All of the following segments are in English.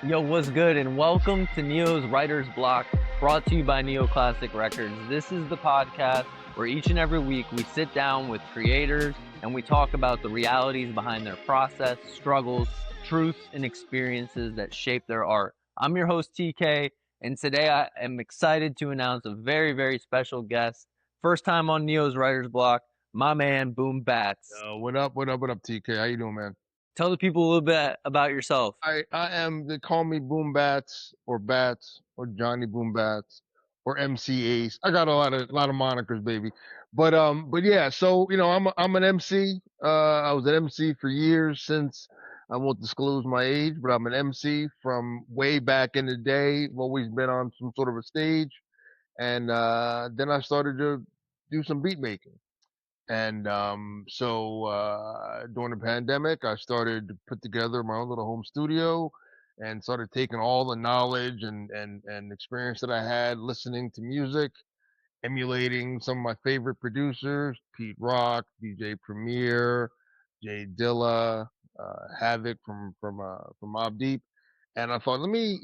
Yo, what's good? And welcome to Neo's Writer's Block, brought to you by Neo Classic Records. This is the podcast where each and every week we sit down with creators and we talk about the realities behind their process, struggles, truths, and experiences that shape their art. I'm your host, TK, and today I am excited to announce a very, very special guest. First time on Neo's Writer's Block, my man, BoomBats. What up, TK? How you doing, man? Tell the people a little bit about yourself. They call me BoomBats or Bats or Johnny BoomBats or MC Ace. I got a lot of monikers, baby. But yeah, so I'm an MC. I was an MC for years since I won't disclose my age, but I'm an MC from way back in the day. I've always been on some sort of a stage, and then I started to do some beat making. And during the pandemic, I started to put together my own little home studio and started taking all the knowledge and experience that I had listening to music, emulating some of my favorite producers, Pete Rock, DJ Premier, Jay Dilla, Havoc from Mobb Deep. And I thought, let me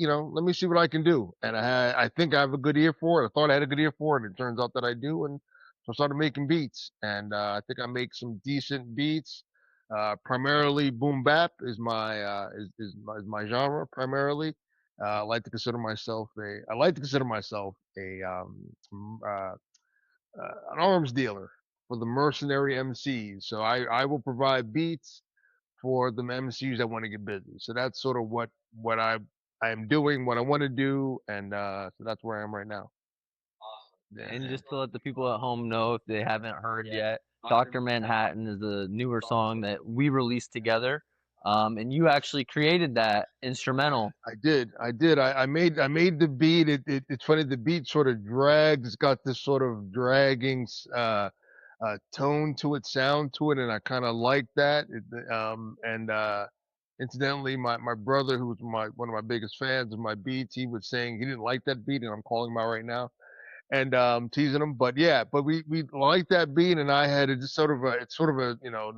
see what I can do. And I think I have a good ear for it. I thought I had a good ear for it. And it turns out that I do. And so I started making beats. And I think I make some decent beats. Primarily boom bap is my genre primarily. I like to consider myself an arms dealer for the mercenary MCs. So I will provide beats for the MCs that want to get busy. So that's sort of what I am doing, what I want to do, and so that's where I am right now. Yeah. And just to let the people at home know, if they haven't heard yet, Dr. Manhattan is a newer song that we released together. And you actually created that instrumental. I made the beat. It's funny. The beat sort of drags. It's got this sort of dragging tone to it, sound to it, and I kind of like that. Incidentally, my brother, who was one of my biggest fans of my beats, he was saying he didn't like that beat, and I'm calling him out right now and teasing him. But yeah, but we like that beat, and I had it's sort of a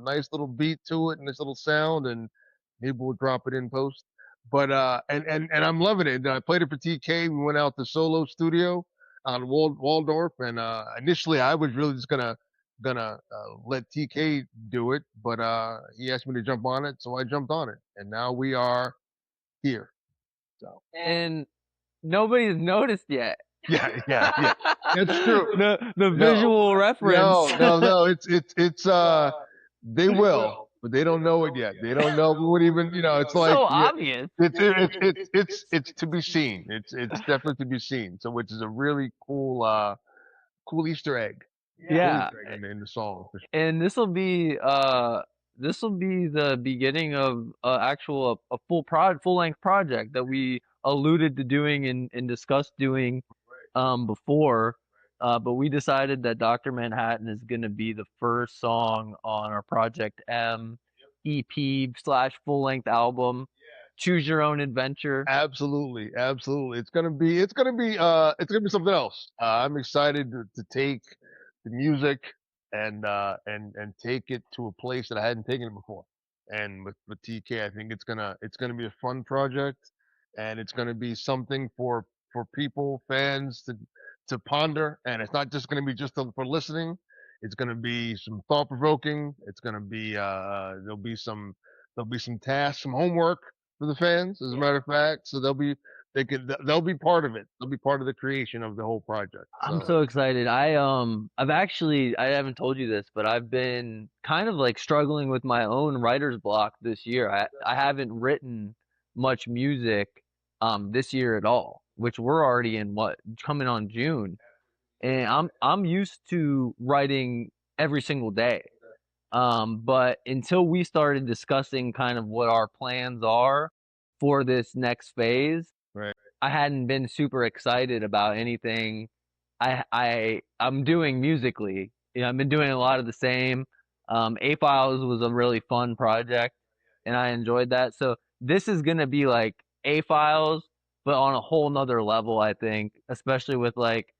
nice little beat to it and this little sound, and maybe we'll drop it in post. But and I'm loving it. And I played it for TK. We went out to Solo Studio on Waldorf, and initially I was really just gonna let TK do it, but he asked me to jump on it, so I jumped on it, and now we are here. So And nobody's noticed yet. yeah. That's true. The visual reference. No. It's they will, but they don't know it yet. They don't know what even It's like So obvious. It's to be seen. It's definitely to be seen. So which is a really cool Easter egg. Yeah. Cool Easter egg in the song. And this will be the beginning of actual a full length project that we alluded to doing and discussed doing before, but we decided that Dr. Manhattan is going to be the first song on our Project M EP / full length album. Choose your own adventure. Absolutely. It's gonna be something else. I'm excited to take the music and take it to a place that I hadn't taken it before. And with TK, I think it's gonna be a fun project, and it's gonna be something for people, fans to ponder. And it's not just gonna be just for listening. It's gonna be some thought provoking. It's gonna be there'll be some tasks, some homework for the fans, as a matter of fact. So they'll be part of it. They'll be part of the creation of the whole project. I'm so excited. I haven't told you this, but I've been kind of like struggling with my own writer's block this year. I haven't written much music this year at all, which we're already in coming on June. And I'm used to writing every single day. But until we started discussing kind of what our plans are for this next phase, Right. I hadn't been super excited about anything I'm doing musically. I've been doing a lot of the same. A Files was a really fun project, and I enjoyed that. So this is gonna be like A Files, but on a whole nother level, I think, especially with like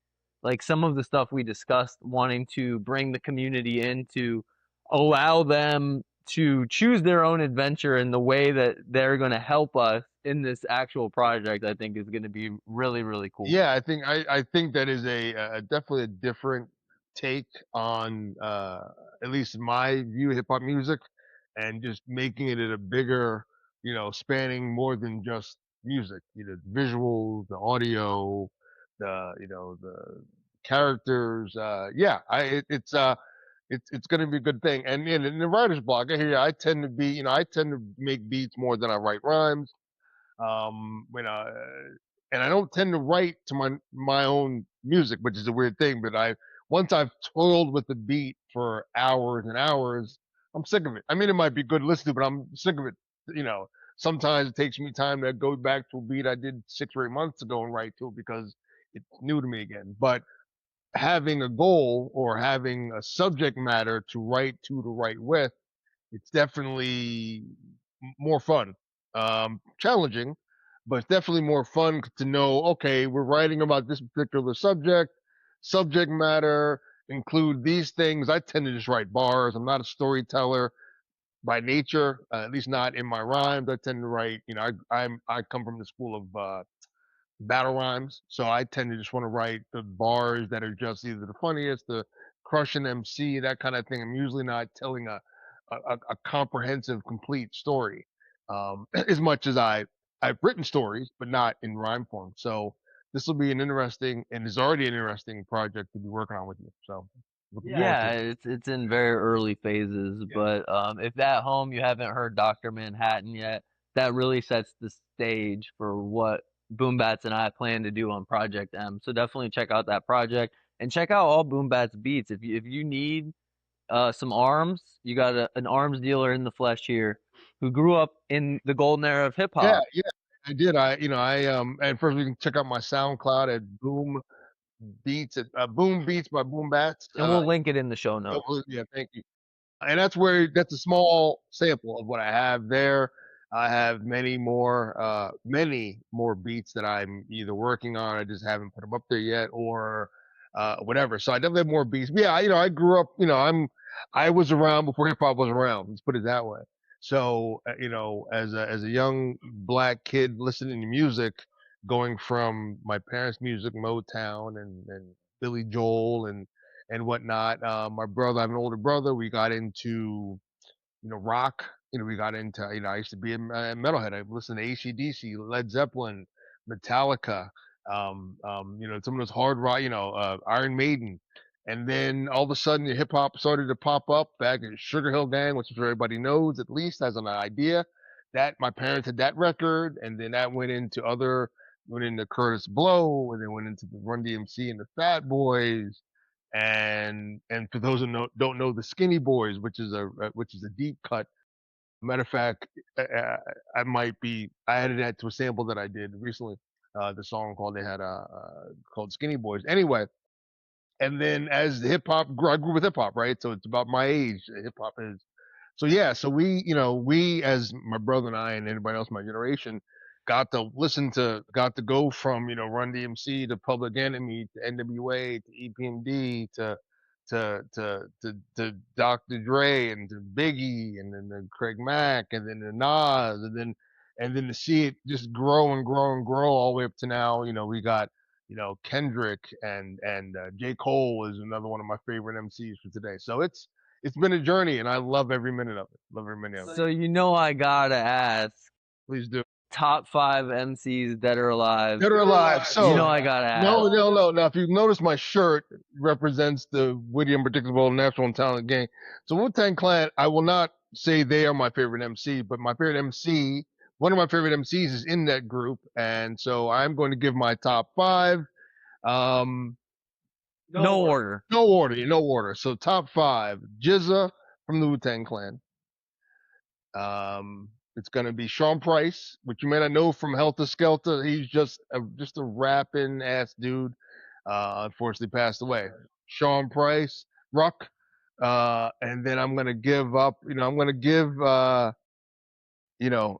some of the stuff we discussed, wanting to bring the community in to allow them to choose their own adventure in the way that they're going to help us in this actual project, I think is going to be really, really cool. Yeah, I think that is a definitely a different take on at least my view of hip hop music, and just making it a bigger, spanning more than just music. The visuals, the audio, the characters. Yeah, it's going to be a good thing. And in the writer's block, I hear you, I tend to be, I tend to make beats more than I write rhymes. When and I don't tend to write to my own music, which is a weird thing. But once I've toiled with the beat for hours and hours, I'm sick of it. I mean, it might be good to listen to, but I'm sick of it. You know, Sometimes it takes me time to go back to a beat I did 6 or 8 months ago and write to it because it's new to me again. But having a goal or having a subject matter to write write with, it's definitely more fun. Challenging, but it's definitely more fun to know, okay, we're writing about this particular subject matter, include these things. I tend to just write bars. I'm not a storyteller by nature, at least not in my rhymes. I tend to write, I come from the school of battle rhymes. So I tend to just want to write the bars that are just either the funniest, the crushing MC, that kind of thing. I'm usually not telling a comprehensive, complete story, as much as I've written stories, but not in rhyme form. So this will be an interesting, and is already an interesting project to be working on with you. So looking forward to Yeah, it. it's in very early phases, Yeah. but if at home you haven't heard Dr. Manhattan yet, that really sets the stage for what BoomBats and I plan to do on Project M. So definitely check out that project and check out all BoomBats beats. If you need some arms, you got an arms dealer in the flesh here who grew up in the golden era of hip Yeah, hop, yeah, I did. And first you can check out my SoundCloud at Boom Beats by Boom Bats. and we'll link it in the show notes. Yeah, thank you. And that's a small sample of what I have there. I have many more beats that I'm either working on. I just haven't put them up there yet, or whatever. So I definitely have more beats. But yeah, I grew up. I was around before hip hop was around. Let's put it that way. So as a young black kid listening to music, going from my parents' music, Motown and Billy Joel and whatnot. My brother, I have an older brother. We got into rock. We got into I used to be a metalhead. I listened to AC/DC, Led Zeppelin, Metallica. Some of those hard rock. Iron Maiden. And then all of a sudden, hip hop started to pop up back in Sugar Hill Gang, which everybody knows at least has an idea. That my parents had that record, and then that went into Curtis Blow, and then went into the Run DMC and the Fat Boys, and for those who don't know the Skinny Boys, which is a deep cut. Matter of fact, I added that to a sample that I did recently. The song called Skinny Boys. Anyway, and then as the hip hop grew, I grew with hip hop, right? So it's about my age. Hip hop is. So yeah, so we as my brother and I and anybody else in my generation got to go from Run DMC to Public Enemy to NWA to EPMD to Dr. Dre and to Biggie and then to Craig Mack and then to Nas and then to see it just grow and grow and grow all the way up to now. We got Kendrick and J. Cole is another one of my favorite MCs for today. So it's been a journey, and I love every minute of it. Love every minute of it. So I gotta ask, Please do. top five MCs dead or alive. Dead or alive. So I gotta no, ask. no, no. Now, if you notice, my shirt represents the witty, unpredictable, natural, and talented gang. So Wu-Tang Clan, I will not say they are my favorite MC, but my favorite MC, one of my favorite MCs, is in that group, and so I'm going to give my top five. Um, No order. no order. So top five: Jizza from the Wu-Tang Clan. It's gonna be Sean Price, which you may not know from Helter Skelter. He's just a rapping ass dude. Unfortunately passed away. Sean Price, Ruck. And then I'm gonna give up. I'm gonna give. I'm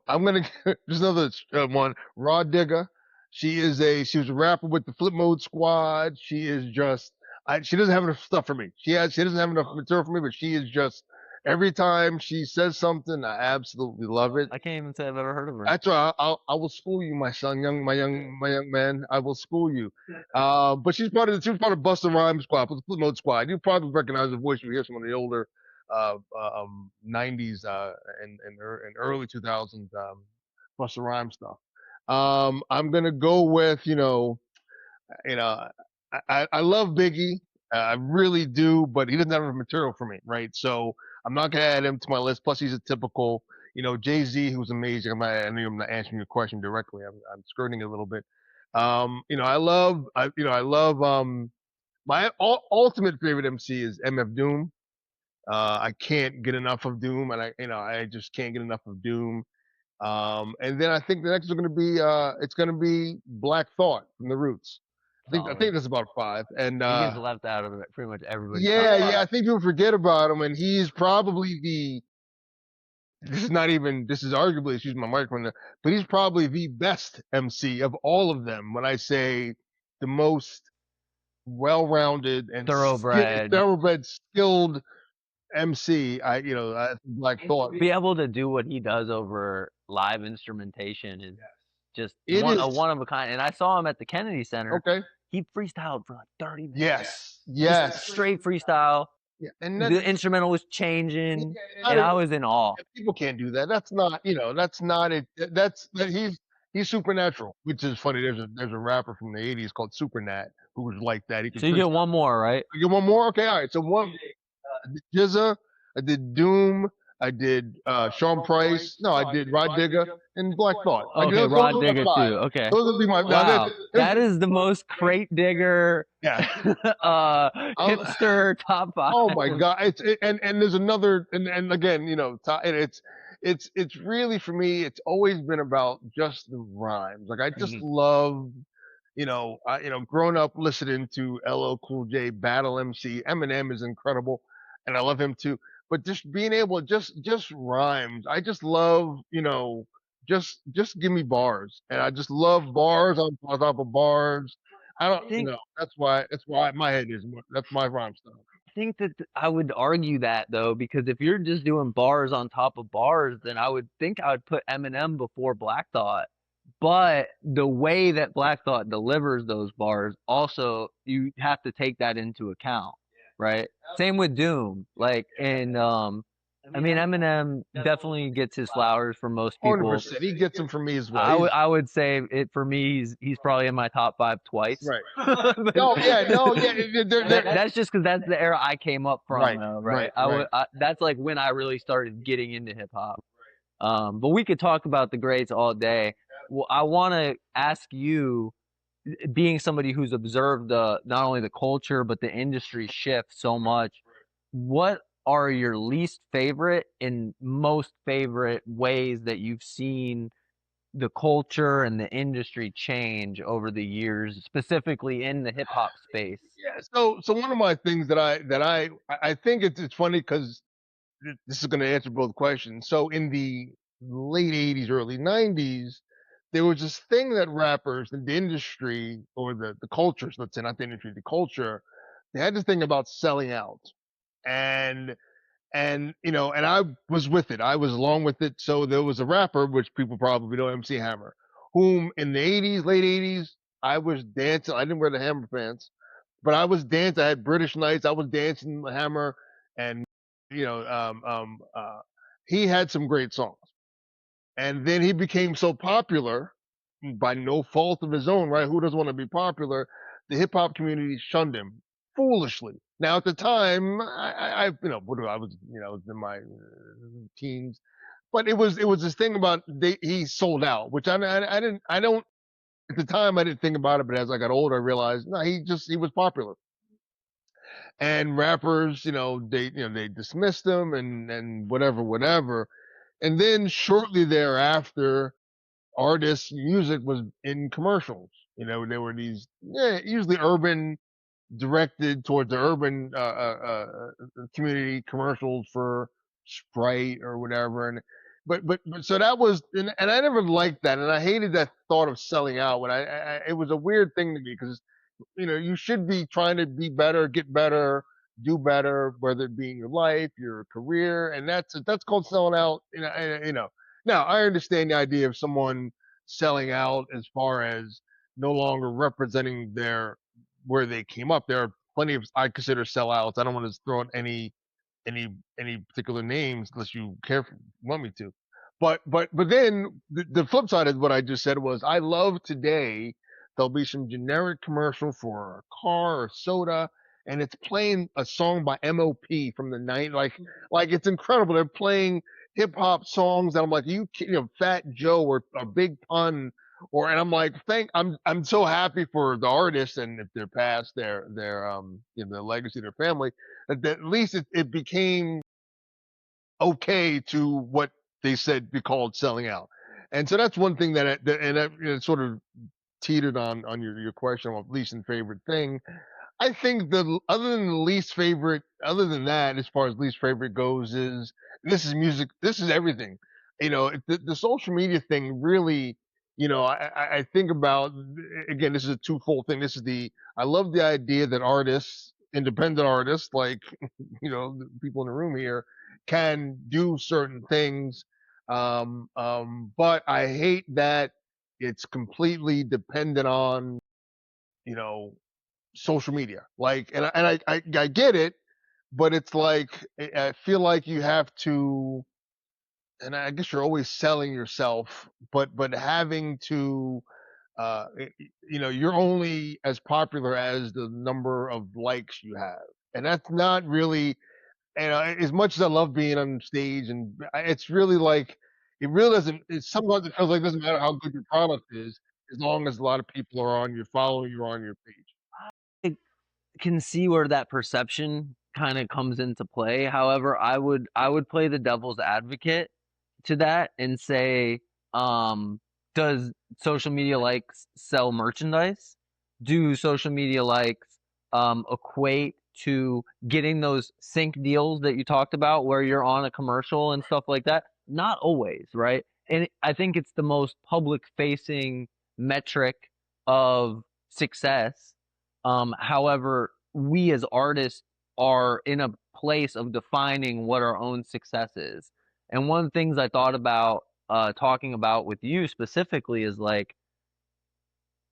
gonna just another one. Raw Digger. She was a rapper with the Flip Mode Squad. She is just. She doesn't have enough stuff for me. She doesn't have enough material for me, but she is just Every time she says something, I absolutely love it. I can't even say I've ever heard of her. That's right. I will school you, my son, my young man. I will school you. But she was part of Busta Rhymes squad, the Flipmode squad. You probably recognize the voice. You hear some of the older, '90s, and early 2000s, Busta Rhymes stuff. I'm gonna go with, you know, I love Biggie. I really do, but he doesn't have enough material for me, right? So I'm not gonna add him to my list. Plus, he's a typical, Jay Z, who's amazing. I know I'm not answering your question directly. I'm skirting it a little bit. I love, my ultimate favorite MC is MF Doom. I can't get enough of Doom, and I just can't get enough of Doom. And then I think the next is going to be it's going to be Black Thought from the Roots. I Solid. think that's about five. And He gets left out of it, pretty much everybody's top yeah, five. I think people forget about him, and he's probably the. This is not even. This is arguably, excuse my microphone, but he's probably the best MC of all of them. When I say the most well-rounded and Thoroughbred. thoroughbred, skilled MC, Black Thought. Be able to do what he does over live instrumentation is just It a is one of a kind. And I saw him at the Kennedy Center. okay. He freestyled for like 30 minutes. Yes, Just straight freestyle. Yeah, and The instrumental was changing, not and a, I was in awe. people can't do that. That's not, that's not it. He's supernatural, which is funny. There's a rapper from the '80s called Supernat who was like that. He could So you get one more, right? I get one more. Okay, all right. So one, I did Jizza, I did Doom, I did Sean Price. No, I did Rod Digger and Black Thought. Okay, Rod Digger too. Okay. Those would be my. Wow, that is the most crate digger, Yeah. hipster top five. Oh my god! And there's another, and again, it's really, for me, it's always been about just the rhymes. Like, I just love, growing up listening to LL Cool J battle MC. Eminem is incredible, and I love him too. But just being able to just rhymes. I just love, just give me bars, and I just love bars on top of bars. I don't, think that's why my head is. That's my rhyme style. I think that I would argue that though, because if you're just doing bars on top of bars, then I would think I would put Eminem before Black Thought. But the way that Black Thought delivers those bars, also you have to take that into account, right? Same with Doom. Like, and I mean, Eminem definitely gets his flowers from most people. 100%. He gets them from me as well. I would say it for me. He's probably in my top five twice. Right. No, yeah. That's just because that's the era I came up from. Right. That's like when I really started getting into hip hop. But we could talk about the greats all day. Well, I want to ask you, being somebody who's observed not only the culture but the industry shift so much, what are your least favorite and most favorite ways that you've seen the culture and the industry change over the years, specifically in the hip hop space? Yeah. So one of my things I think it's funny because this is going to answer both questions. So in the late '80s, early '90s, there was this thing that rappers in the industry, or the culture, let's say, not the industry, the culture, they had this thing about selling out. And and I was with it. I was along with it. So there was a rapper, which people probably know, MC Hammer, whom in the '80s, late '80s, I was dancing. I didn't wear the Hammer pants, but I was dancing. I had British nights. I was dancing the Hammer, and you know, um, um, uh, he had some great songs. And then he became so popular by no fault of his own, right? Who doesn't want to be popular? The hip hop community shunned him foolishly. Now, at the time, I was, in my teens, but it was this thing about he sold out, which I don't, at the time I didn't think about it, but as I got older, I realized, no, he was popular. And rappers, they dismissed him and whatever. And then shortly thereafter, artists' music was in commercials. There were these, usually urban, directed towards the urban community, commercials for Sprite or whatever. And but so that was, and I never liked that, and I hated that thought of selling out. When it was a weird thing to me, because you should be trying to be better, get better, do better, whether it be in your life, your career, and that's called selling out. Now I understand the idea of someone selling out as far as no longer representing their where they came up. There are plenty of I consider sellouts. I don't want to throw out any any particular names unless you want me to. But then the flip side of what I just said was I love today there'll be some generic commercial for a car or soda and it's playing a song by MOP from the night like it's incredible. They're playing hip hop songs and I'm like Fat Joe or Big Pun or and I'm like I'm so happy for the artists and if they're past their legacy their family that at least it became okay to what they said be called selling out. And so that's one thing that sort of teetered on your question of least and favorite thing. I think the other than the least favorite, other than that, as far as least favorite goes, is this is music. This is everything. The social media thing really. I think about again. This is a twofold thing. This is the I love the idea that artists, independent artists, like the people in the room here, can do certain things. But I hate that it's completely dependent on you know social media. Like, and I get it, but it's like I feel like you have to, and I guess you're always selling yourself, but having to, uh, you're only as popular as the number of likes you have, and that's not really. And as much as I love being on stage, and it's really like it really doesn't. Sometimes it feels like it doesn't matter how good your product is, as long as a lot of people are on your following you on your page. I can see where that perception kind of comes into play. However, I would play the devil's advocate to that and say, um, does social media likes sell merchandise? Do social media likes equate to getting those sync deals that you talked about where you're on a commercial and stuff like that? Not always, right? And I think it's the most public facing metric of success. However, we as artists are in a place of defining what our own success is. And one of the things I thought about talking about with you specifically is like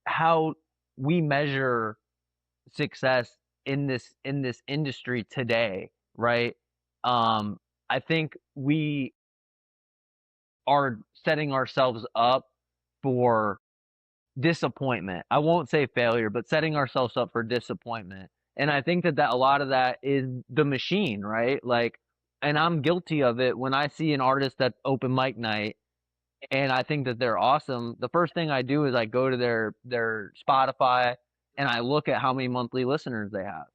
how we measure success in this industry today, right? I think we are setting ourselves up for disappointment. I won't say failure, but setting ourselves up for disappointment. And I think that a lot of that is the machine, right? Like, and I'm guilty of it when I see an artist at open mic night and I think that they're awesome. The first thing I do is I go to their Spotify and I look at how many monthly listeners they have,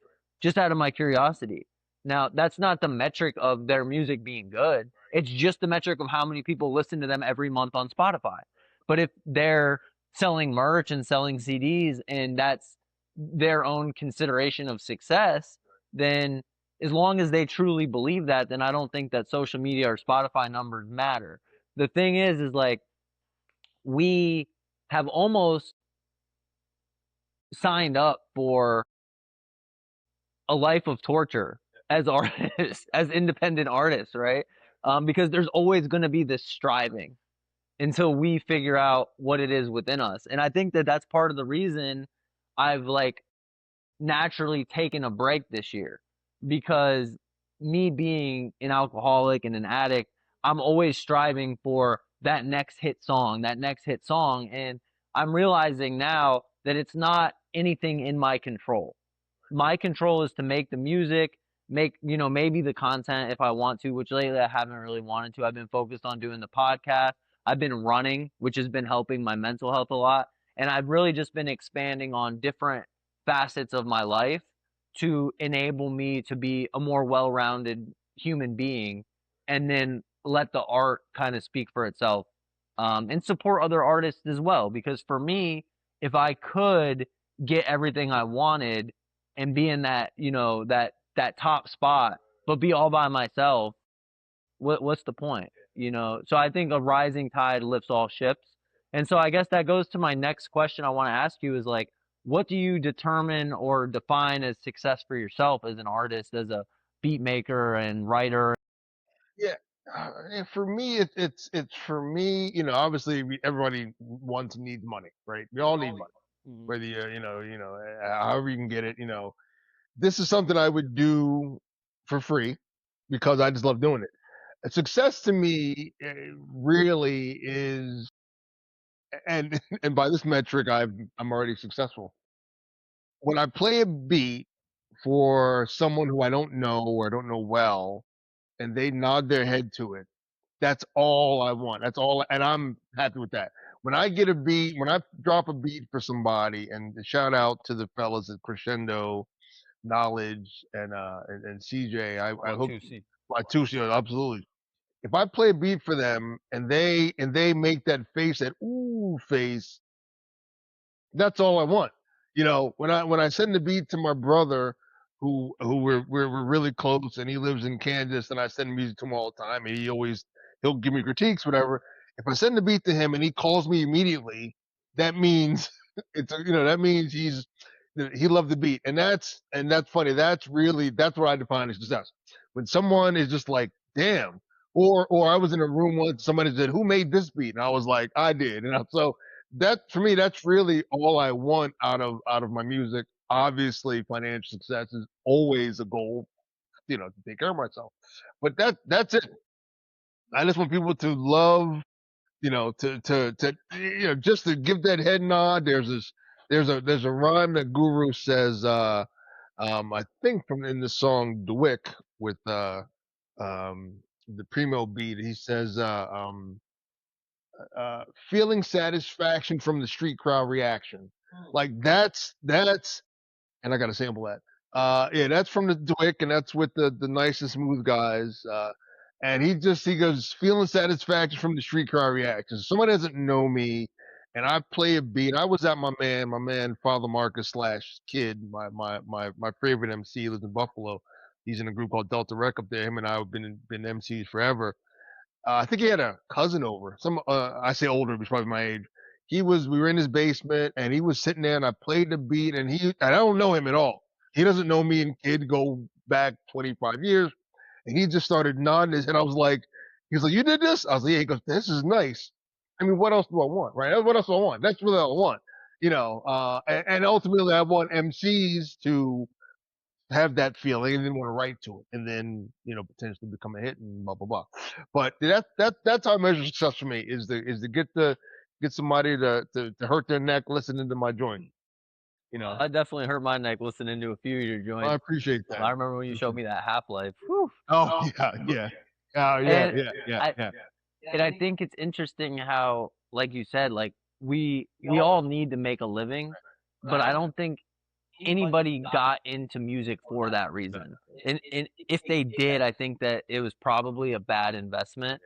just out of my curiosity. Now, that's not the metric of their music being good. It's just the metric of how many people listen to them every month on Spotify. But if they're selling merch and selling CDs and that's their own consideration of success, then as long as they truly believe that, then I don't think that social media or Spotify numbers matter. The thing is like we have almost signed up for a life of torture as artists, as independent artists, right? Because there's always going to be this striving until we figure out what it is within us. And I think that that's part of the reason I've like naturally taken a break this year because me being an alcoholic and an addict, I'm always striving for that next hit song, that next hit song. And I'm realizing now that it's not anything in my control. My control is to make the music, make, maybe the content if I want to, which lately I haven't really wanted to. I've been focused on doing the podcast. I've been running, which has been helping my mental health a lot. And I've really just been expanding on different facets of my life to enable me to be a more well-rounded human being and then let the art kind of speak for itself, and support other artists as well. Because for me, if I could get everything I wanted and be in that, that top spot, but be all by myself, what's the point? So I think a rising tide lifts all ships. And so I guess that goes to my next question I want to ask you is like, what do you determine or define as success for yourself as an artist, as a beat maker and writer? Yeah. And for me, it's for me. Obviously, everybody wants and needs money, right? We all need money, Mhm. whether however you can get it. This is something I would do for free because I just love doing it. A success to me really is, and and by this metric, I'm already successful. When I play a beat for someone who I don't know or I don't know well, and they nod their head to it, that's all I want. That's all, and I'm happy with that. When I drop a beat for somebody, and shout out to the fellas at Crescendo, Knowledge, and CJ, I hope Watusi. Tuccio, absolutely. If I play a beat for them and they make that face, that ooh face, that's all I want. When I send the beat to my brother, who we're really close, and he lives in Kansas, and I send music to him all the time, and he'll give me critiques, whatever. If I send the beat to him and he calls me immediately, that means that means he loved the beat, and that's funny. That's what I define as success. When someone is just like, damn. Or I was in a room once, somebody said, "Who made this beat?" And I was like, "I did." So that, for me, that's really all I want out of my music. Obviously, financial success is always a goal, to take care of myself. But that's it. I just want people to love, just to give that head nod. There's a rhyme that Guru says, I think from in the song Dwick with the Primo beat. He says, feeling satisfaction from the street crowd reaction. Like that's and I got to sample that. Yeah, that's from the Dwick, and that's with the nice and smooth guys. And he goes, feeling satisfaction from the street crowd reaction. Someone doesn't know me, and I play a beat. I was at my man Father Marcus slash Kid, my favorite MC. He lives in Buffalo. He's in a group called Delta Rec up there. Him and I have been MCs forever. I think he had a cousin over. I say older, he's probably my age. We were in his basement, and he was sitting there, and I played the beat, and I don't know him at all. He doesn't know me and Kid go back 25 years, and he just started nodding his head. He's like, "You did this?" I was like, "Yeah." He goes, "This is nice." I mean, what else do I want, right? What else do I want? That's really all I want, and ultimately, I want MCs to have that feeling and then want to write to it and then potentially become a hit and blah blah blah. But that's how I measure success for me, is to get somebody to hurt their neck listening to my joint. You know, I definitely hurt my neck listening to a few of your I joints. appreciate that. I remember when you showed me that Half Life. Whew. Oh yeah, yeah, oh yeah, And yeah, yeah, I yeah. and I think it's interesting how, like you said, like we all need to make a living, but I don't think anybody got into music for that reason. And if they did, I think that it was probably a bad investment.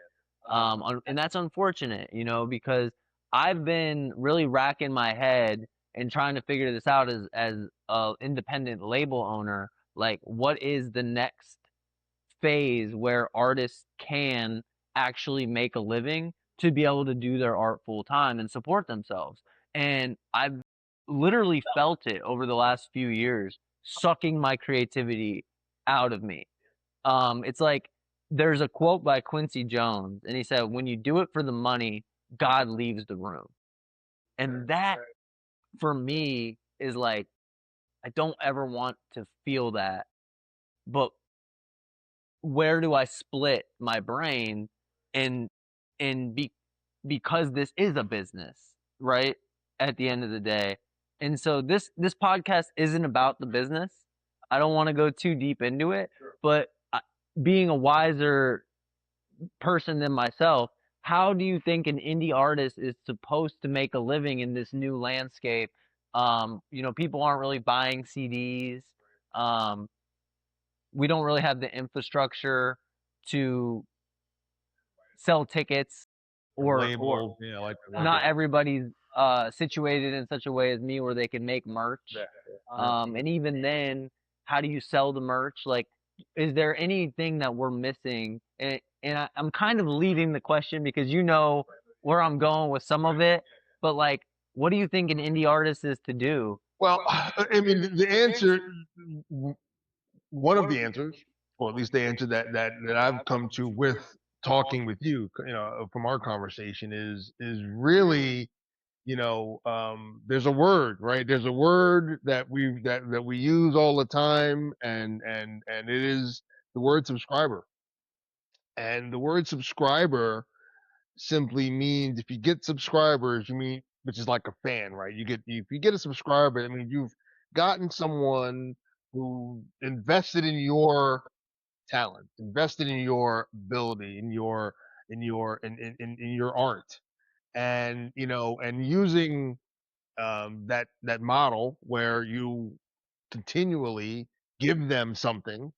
And that's unfortunate, because I've been really racking my head and trying to figure this out as a independent label owner. Like, what is the next phase where artists can actually make a living to be able to do their art full time and support themselves? And I've literally felt it over the last few years, sucking my creativity out of me. It's like there's a quote by Quincy Jones, and he said, "When you do it for the money, God leaves the room." And that for me is like, I don't ever want to feel that, but where do I split my brain and because this is a business, right? At the end of the day. And so this podcast isn't about the business. I don't want to go too deep into it, but being a wiser person than myself, how do you think an indie artist is supposed to make a living in this new landscape? People aren't really buying CDs. Um, we don't really have the infrastructure to sell tickets, or Label, yeah, like the label. not everybody's situated in such a way as me where they can make merch. Yeah, And even then, how do you sell the merch? Like, is there anything that we're missing? I'm kind of leading the question because you know where I'm going with some of it, but like, what do you think an indie artist is to do? Well, I mean, the answer, one of the answers, or at least the answer that I've come to with talking with you, from our conversation is really, there's a word, right? There's a word that we use all the time, and it is the word subscriber. And the word subscriber simply means, if you get subscribers, you mean, which is like a fan, right? If you get a subscriber, I mean, you've gotten someone who invested in your talent, invested in your ability, in your art, and and using that model where you continually give them something,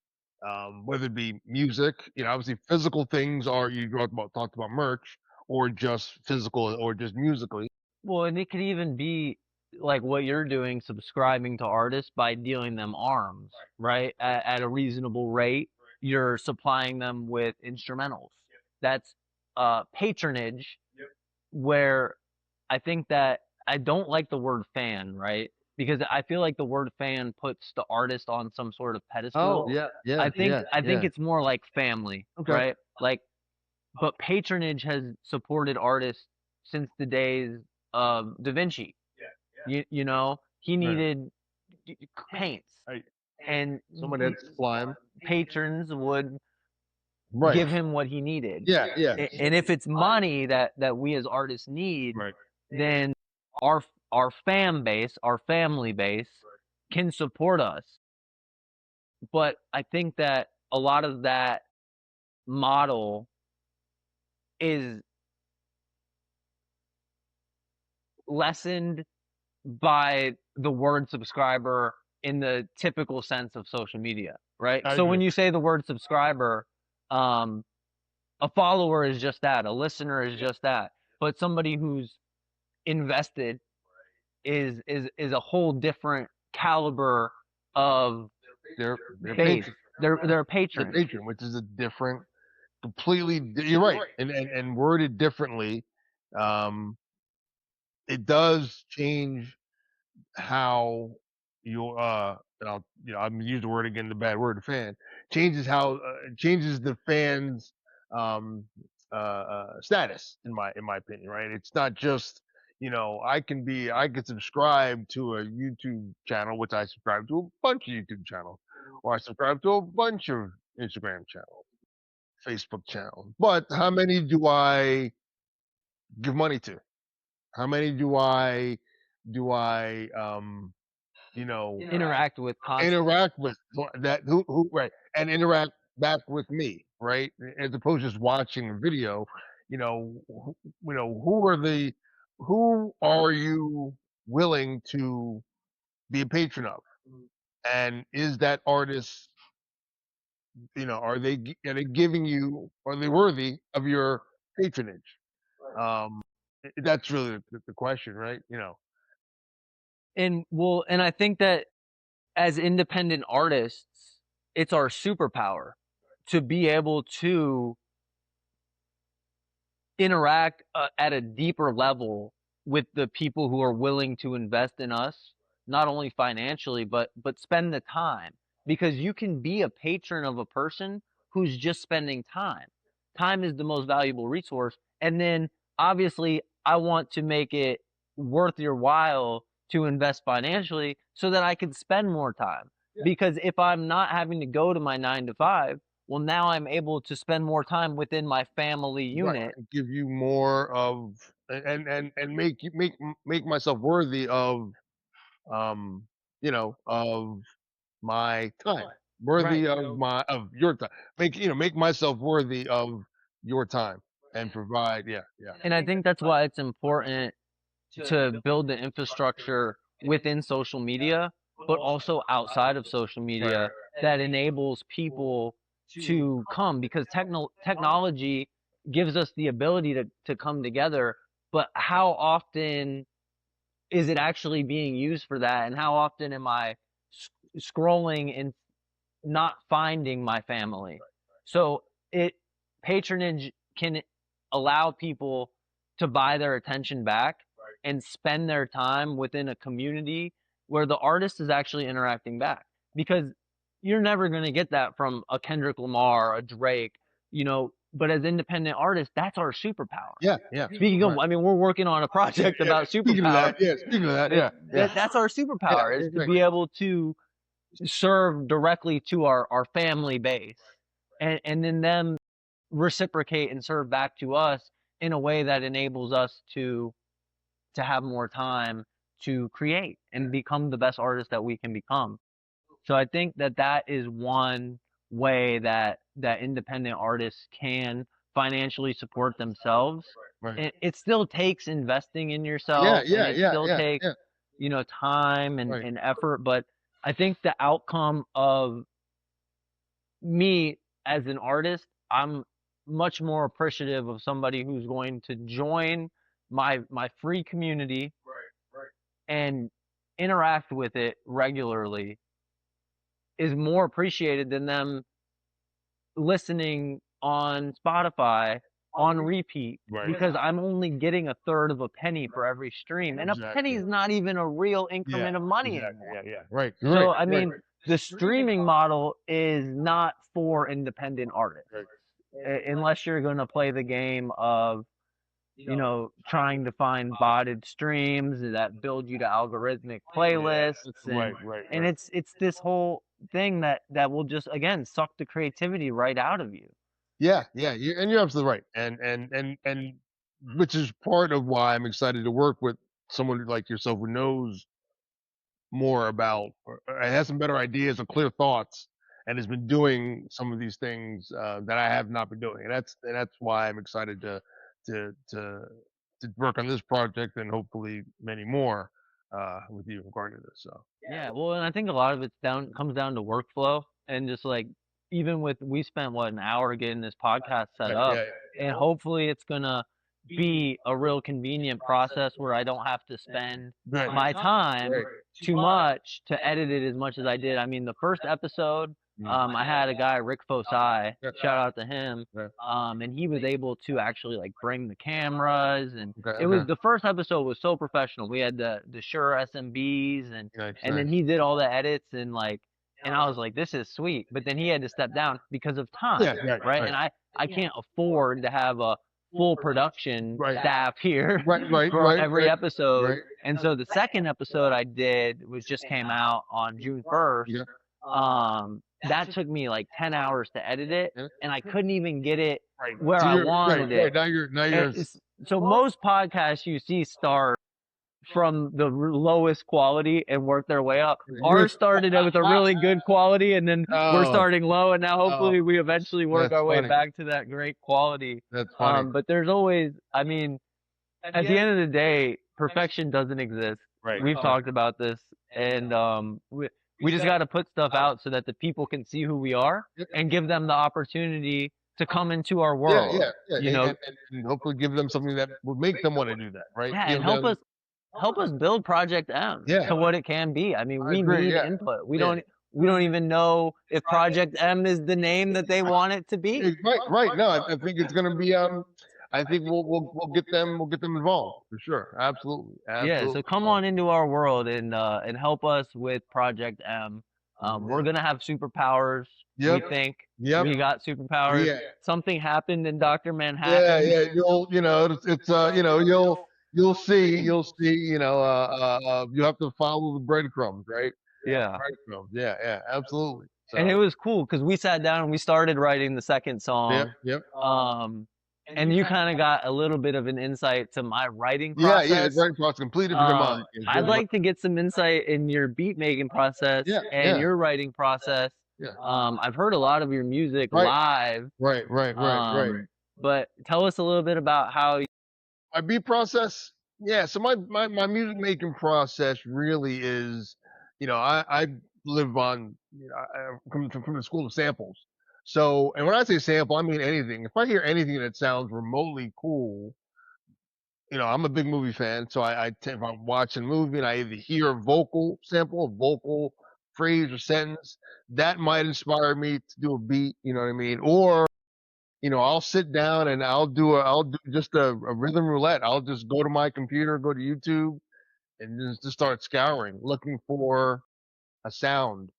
whether it be music, obviously physical things, are you talked about merch, or just physical, or just musically. Well, and it could even be like what you're doing, subscribing to artists by dealing them arms, right? At a reasonable rate, you're supplying them with instrumentals. That's patronage, where I think that I don't like the word fan, right? Because I feel like the word fan puts the artist on some sort of Oh, pedestal. yeah, yeah, I think yeah. it's more like family, Okay. right? Like, but patronage has supported artists since the days of Da Vinci. He Right. needed paints, Right. and Someone that's sublime. patrons would Right. give him what he needed. Yeah, yeah. And if it's money that we as artists need, Right. then our our fan base, our family base, can support us. But I think that a lot of that model is lessened by the word subscriber in the typical sense of social media, right? I So agree. when you say the word subscriber, um, a follower is just that, a listener is just that, but somebody who's invested is a whole different caliber of They're base. patron. They're a They're patron. patron, which is a different, completely. You're right, and worded differently, um, it does change how you and I'm gonna use the word again, the bad word, fan, changes how changes the fans status, in my opinion, right? It's not just, I could subscribe to a YouTube channel, which I subscribe to a bunch of YouTube channels, or I subscribe to a bunch of Instagram channels, Facebook channels, but how many do I give money to? How many do I you know Interact with constantly. interact with, that who right, and interact back with me, right? As opposed to just watching a video. Who are you willing to be a patron of? And is that artist, are they giving you, are they worthy of your patronage? That's really the question, right? And I think that as independent artists, it's our superpower to be able to interact at a deeper level with the people who are willing to invest in us, not only financially, but spend the time. Because you can be a patron of a person who's just spending time. Time is the most valuable resource. And then obviously I want to make it worth your while to invest financially so that I can spend more time. Because if I'm not having to go to my 9 to 5, well, now I'm able to spend more time within my family Right, unit. and give you more of, and make myself worthy of, um, of my time, Right. worthy of your time. Make myself worthy of your time, and provide. Yeah, yeah. And I think that's why it's important to build the infrastructure within social media, but also outside of social Right, media right. that enables people to come, because technology gives us the ability to come together. But how often is it actually being used for that? And how often am I scrolling and not finding my family? So it patronage can allow people to buy their attention back and spend their time within a community where the artist is actually interacting back, because you're never going to get that from a Kendrick Lamar, a Drake, but as independent artists, that's our superpower. Yeah, yeah, Speaking of, right. I mean, we're working on a Yeah, project yeah. about Speaking of superpower. that, yeah. Speaking of that, That, yeah, yeah, that's our yeah. superpower, is to Right. be able to serve directly to our family base, and then them reciprocate and serve back to us in a way that enables us to have more time to create and become the best artist that we can become. So I think that that is one way that independent artists can financially support themselves. Right. It still takes investing in Yeah, yourself, and yeah, it yeah, still yeah, takes, yeah. time and, Right. and effort. But I think the outcome of me as an artist, I'm much more appreciative of somebody who's going to join my free community and interact with it regularly, is more appreciated than them listening on Spotify on repeat, Right. because I'm only getting a third of a penny for every stream. And a penny Exactly. is not even a real Yeah. increment of money Exactly. anymore. Yeah, yeah. Right. You're right. So, I Right. mean, the streaming model is not for independent artists, Right. unless you're going to play the game of, trying to find botted streams that build you to algorithmic Yeah. playlists, and Right. Right. and Right. it's this whole thing that will just, again, suck the creativity right out of you. Yeah. Yeah. You're absolutely right. And which is part of why I'm excited to work with someone like yourself who knows more about or has some better ideas or clear thoughts and has been doing some of these things that I have not been doing, and that's why I'm excited to to to work on this project and hopefully many more with you regarding this. So Yeah, well, and I think a lot of it's comes down to workflow, and just like, even with, we spent what, an hour getting this podcast set right, up, yeah, and hopefully it's gonna be a real convenient process where I don't have to spend right, my time right, too much to edit it as much as I did. I mean, the first episode, mm, I had a guy, Rick Fosai, yeah, shout out to him, yeah, and he was able to actually like bring the cameras, and okay, it was, okay, the first episode was so professional. We had the Shure SMBs, nice, and then nice, he did all the edits, and I was like, this is sweet. But then he had to step down because of yeah, time, right, right? right, And I can't afford to have a full production right, staff here right, right, for right, every right, episode. right, And so the second episode I did was just came out on June 1st. yeah, That took me like 10 hours to edit it, yeah, and I couldn't even get it right. where So I you're right, wanted right. it. Now you're So most podcasts you see start from the lowest quality and work their way up. you're Ours started with a really good quality, and then we're oh, starting low, and now oh, hopefully we eventually work that's our way funny. back to that great quality. That's funny. But there's always, I mean, at the end of the day, perfection doesn't exist. Right. We've talked about this, and we just got to put stuff out so that the people can see who we are Yep. and give them the opportunity to come into our Yeah, world. yeah, yeah, You know, and hopefully give them something that would make them wanna do that, right? yeah, and Give them help us build Project M yeah, to what it can be. I mean, I we agree, need yeah, input. We yeah. don't even know if Project M is the name that they want it to be. Right, right, no, I think it's gonna be, I think we'll get them involved for sure. Absolutely, Yeah, so absolutely, come so on into our world and help us with Project M. We're yeah. gonna have superpowers. We Yep, think yep, we got superpowers. yeah, Something happened in Dr. yeah, Manhattan. yeah, you'll see, you have to follow the breadcrumbs, right? Yeah. Breadcrumbs, yeah, yeah, absolutely, And it so was cool because we sat down and we started writing the second yep, song. yep. Um, and you kind of got a little bit of an insight to my writing Yeah, yeah, process. writing process completely different than mine. It's I'd very much like to get some insight in your beat making process yeah, and yeah, your writing process. yeah. I've heard a lot of your music Right, live. right, right, right, right. But tell us a little bit about how. My beat process? Yeah, so my music making process really is, I live on, I come from the school of samples. So, and when I say sample, I mean anything. If I hear anything that sounds remotely cool, I'm a big movie fan, so if I'm watching a movie and I either hear a vocal sample, a vocal phrase or sentence, that might inspire me to do a beat, you know what I mean? Or I'll sit down and I'll do just a rhythm roulette. I'll just go to my computer, go to YouTube, and just start scouring, looking for a sound.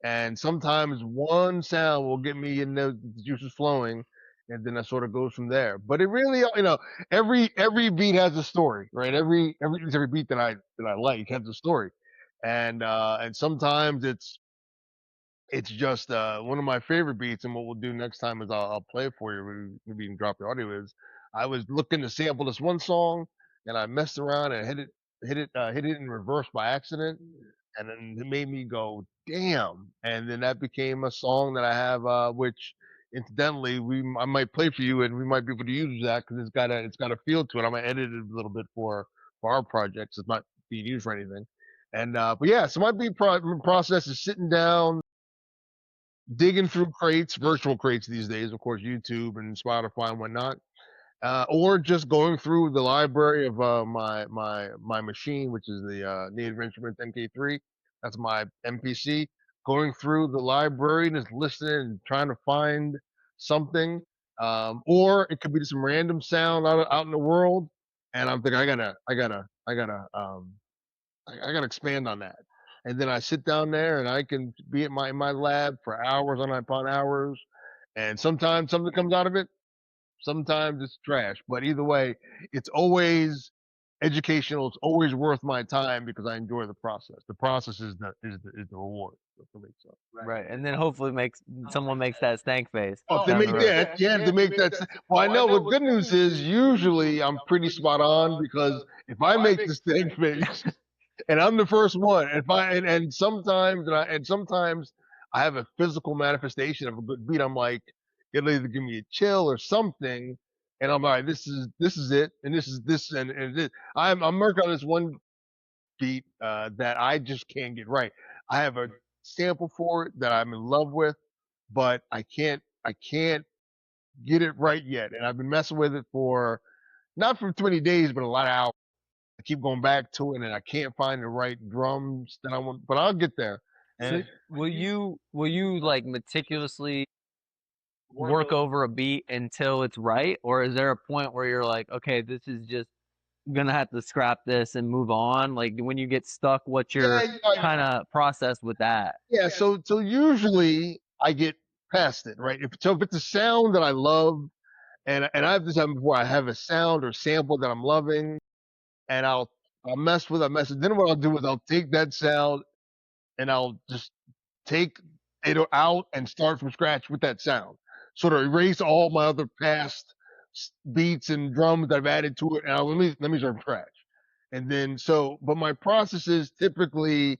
And sometimes one sound will get me in the juices flowing, and then I sort of goes from there. But it really, every beat has a story, right? Every beat that I like has a story, and sometimes it's just one of my favorite beats. And what we'll do next time is I'll play it for you. Maybe you can drop the audio. Is I was looking to sample this one song, and I messed around and hit it in reverse by accident, and then it made me go, "Damn!" And then that became a song that I have, which incidentally I might play for you, and we might be able to use that because it's got a feel to it. I might edit it a little bit for our projects. It's not being used for anything. And but yeah, so my beat process is sitting down, digging through crates, virtual crates these days, of course, YouTube and Spotify and whatnot, or just going through the library of my machine, which is the Native Instruments MK3. That's my MPC. Going through the library and just listening and trying to find something, or it could be just some random sound out in the world, and I'm thinking I gotta expand on that. And then I sit down there and I can be at my lab for hours upon hours. And sometimes something comes out of it. Sometimes it's trash. But either way, it's always educational. It's always worth my time because I enjoy the process. The process is the reward for me. So. Right. And then hopefully someone makes that stank face Oh, if they down the make road. that, yeah, if they make that. Well, I know. What good news is usually I'm pretty spot on because if I make the stink face, and I'm the first one. If I and sometimes I have a physical manifestation of a good beat. I'm like, it'll either give me a chill or something, and I'm like, this is it, and this is this and this. I'm working on this one beat that I just can't get right. I have a sample for it that I'm in love with, but I can't get it right yet, and I've been messing with it for not for too many days, but a lot of hours. I keep going back to it, and I can't find the right drums that I want, but I'll get there. So And will you like meticulously work over a beat until it's right, or is there a point where you're like, okay, this is just gonna have to scrap this and move on? Like when you get stuck, what's yeah, your kind of process with that? yeah. So usually I get past it, right? If it's a sound that I love, and I've this happened before, I have a sound or sample that I'm loving, and I'll mess with, then what I'll do is I'll take that sound and I'll just take it out and start from scratch with that sound. Sort of erase all my other past beats and drums that I've added to it, and let me start from scratch. And then but my process is typically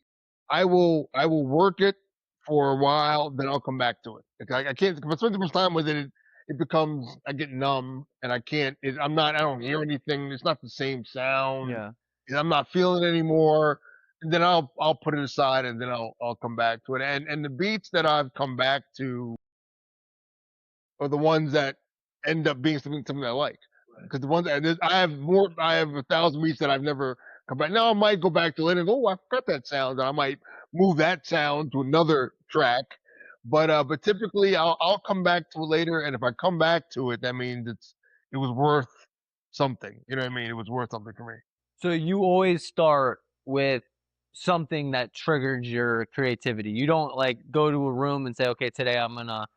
I will work it for a while, then I'll come back to it. Like, I can't if I spend too much time with it. It becomes I get numb and I can't. I don't hear anything. It's not the same sound. Yeah. And I'm not feeling it anymore, and then I'll put it aside and then I'll come back to it. And the beats that I've come back to are the ones that end up being something I like. Because the ones I have 1,000 beats that I've never come back. Now I might go back to it and go, oh, I forgot that sound, and I might move that sound to another track. But typically I'll come back to it later, and if I come back to it, that means it was worth something. You know what I mean? It was worth something for me. So you always start with something that triggers your creativity. You don't like go to a room and say, okay, today I'm gonna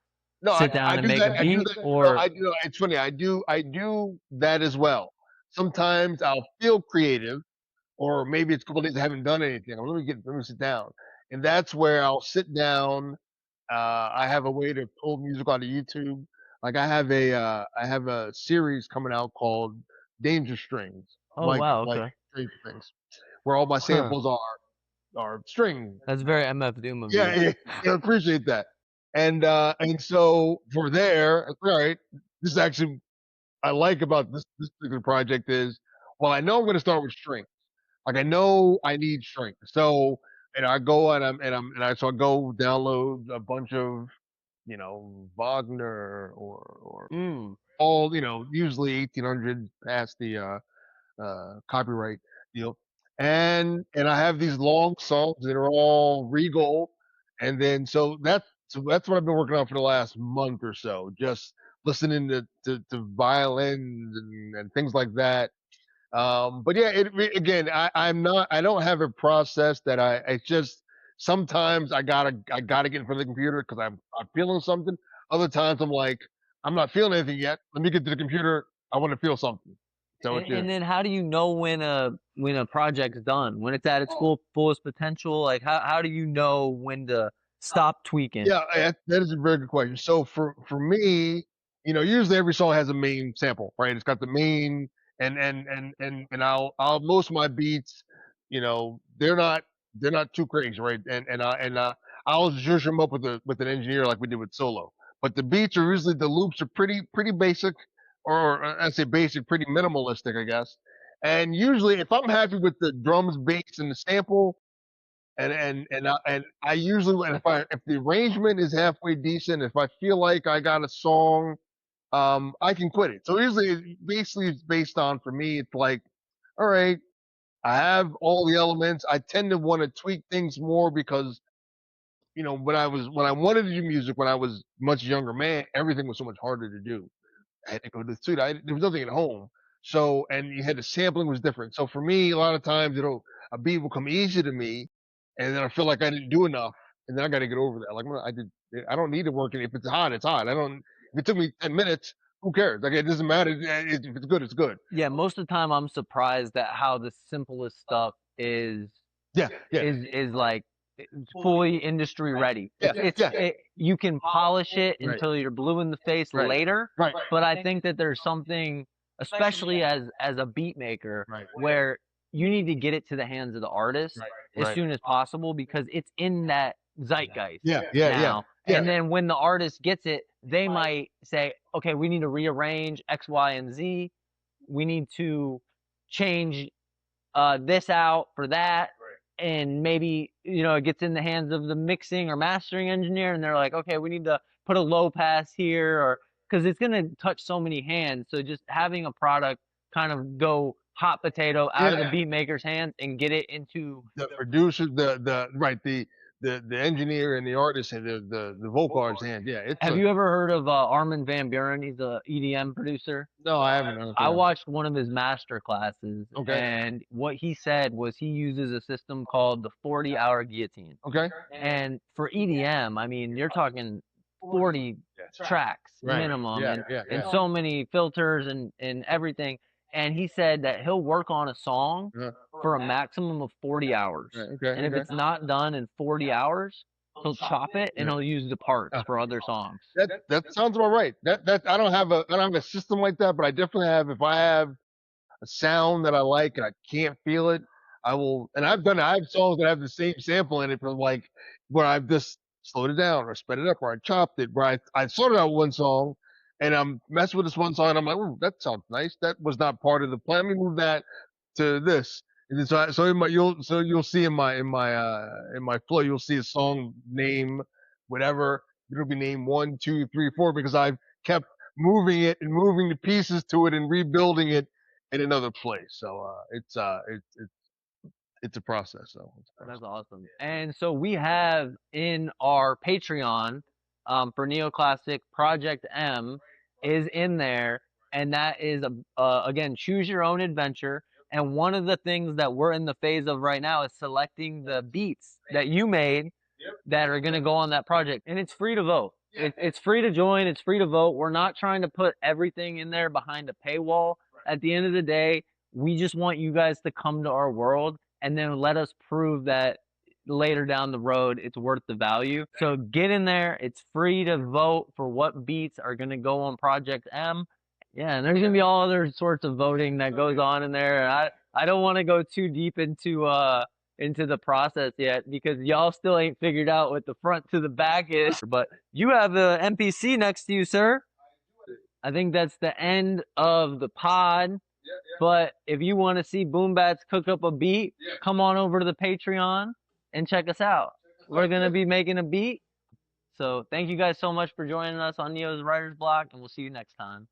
No, sit I down and do make a that. I do beat, that. No, or it's funny. I do that as well. Sometimes I'll feel creative, or maybe it's a couple days I haven't done anything. Let me sit down, and that's where I'll sit down. I have a way to pull music out of YouTube. Like I have a series coming out called Danger Strings, oh like wow, like okay. Stranger Things, where all my Huh. samples are string. That's very MF Doom of Yeah, you. yeah, yeah, I appreciate that. And so for there, all right, this is actually I like about this particular project is, well, I know I'm going to start with strings. Like I know I need strings. So and I go and I go download a bunch of Wagner or Mm. all usually 1800 past the copyright deal. And I have these long songs that are all regal, and then so that's what I've been working on for the last month or so, just listening to violins and things like that. But yeah, again, I don't have a process that it's just sometimes I gotta get in front of the computer because I'm feeling something. Other times I'm like, I'm not feeling anything yet. Let me get to the computer. I want to feel something. So it's And then how do you know when a project's done, when it's at its fullest potential? Like how do you know when to stop tweaking? yeah, that is a very good question. So for me, usually every song has a main sample, right? It's got the main and I'll most of my beats, they're not too crazy, right? I'll zhuzh them up with an engineer like we did with solo. But the beats are usually the loops are pretty basic, or I say basic, pretty minimalistic, I guess. And usually, if I'm happy with the drums, bass, and the sample, and I usually, if the arrangement is halfway decent, if I feel like I got a song, I can quit it. So usually, basically, it's based on, for me, it's like, all right, I have all the elements. I tend to want to tweak things more because when I wanted to do music when I was much younger, man, everything was so much harder to do. I had to go to the studio. There was nothing at home. So, and you had the sampling was different. So for me, a lot of times, a beat will come easy to me, and then I feel like I didn't do enough, and then I got to get over that. Like, I don't need to work it. If it's hot, it's hot. I don't. If it took me 10 minutes, who cares? Like, it doesn't matter. If it's good, it's good. Yeah, most of the time I'm surprised at how the simplest stuff Yeah, yeah, is like fully industry ready. yeah, yeah. You can polish it Right, until you're blue in the face right, later, right, but I think that there's something, especially as a beat maker, right, where you need to get it to the hands of the artist as right. soon as possible because it's in that zeitgeist Yeah, yeah, yeah, now. yeah. And then when the artist gets it, they might say, okay, we need to rearrange X, Y, and Z. We need to change this out for that. And maybe, it gets in the hands of the mixing or mastering engineer and they're like, okay, we need to put a low pass here, or because it's going to touch so many hands. So just having a product kind of go hot potato out of the Yeah. beat maker's hands and get it into. The producer, the right, the engineer and the artist and the vocal artist hand. Yeah, it's Have a you ever heard of Armin van Buren? He's a EDM producer. no, I haven't. I Okay, watched one of his master classes, okay, and what he said was he uses a system called the 40-hour guillotine. okay. And for EDM, I mean, you're talking 40 tracks Right. minimum, Yeah, and yeah, and yeah. so many filters and everything. And he said that he'll work on a song Uh-huh. for a maximum of 40 hours. Right. Okay. And if Okay. it's not done in 40 hours, he'll chop it and Yeah. he'll use the parts Uh, for other songs. that sounds about right. That I don't have a system like that, but I definitely have. If I have a sound that I like and I can't feel it, I will. And I've done it. I have songs that have the same sample in it, but like where I've just slowed it down or sped it up or I chopped it. Where I sorted out one song and I'm messing with this one song and I'm like, oh, that sounds nice. That was not part of the plan. Let me move that to this. And then you'll see in my flow you'll see a song name whatever it'll be named 1, 2, 3, 4 because I've kept moving it and moving the pieces to it and rebuilding it in another place. So it's a process. So it's a That's process. awesome. And so we have in our Patreon for Neoclassic Project M is in there, and that is again choose your own adventure. And one of the things that we're in the phase of right now is selecting the beats that you made that are going to go on that project, and it's free to vote. It's free to join. It's free to vote. We're not trying to put everything in there behind a paywall. At the end of the day, we just want you guys to come to our world and then let us prove that later down the road it's worth the value. So get in there. It's free to vote for what beats are going to go on Project M. Yeah, and there's going to be all other sorts of voting that goes on in there. And I don't want to go too deep into the process yet because y'all still ain't figured out what the front to the back is. But you have a MPC next to you, sir. I think that's the end of the pod. But if you want to see BoomBats cook up a beat, come on over to the Patreon and check us out. We're going to be making a beat. So thank you guys so much for joining us on Neo's Writer's Block, and we'll see you next time.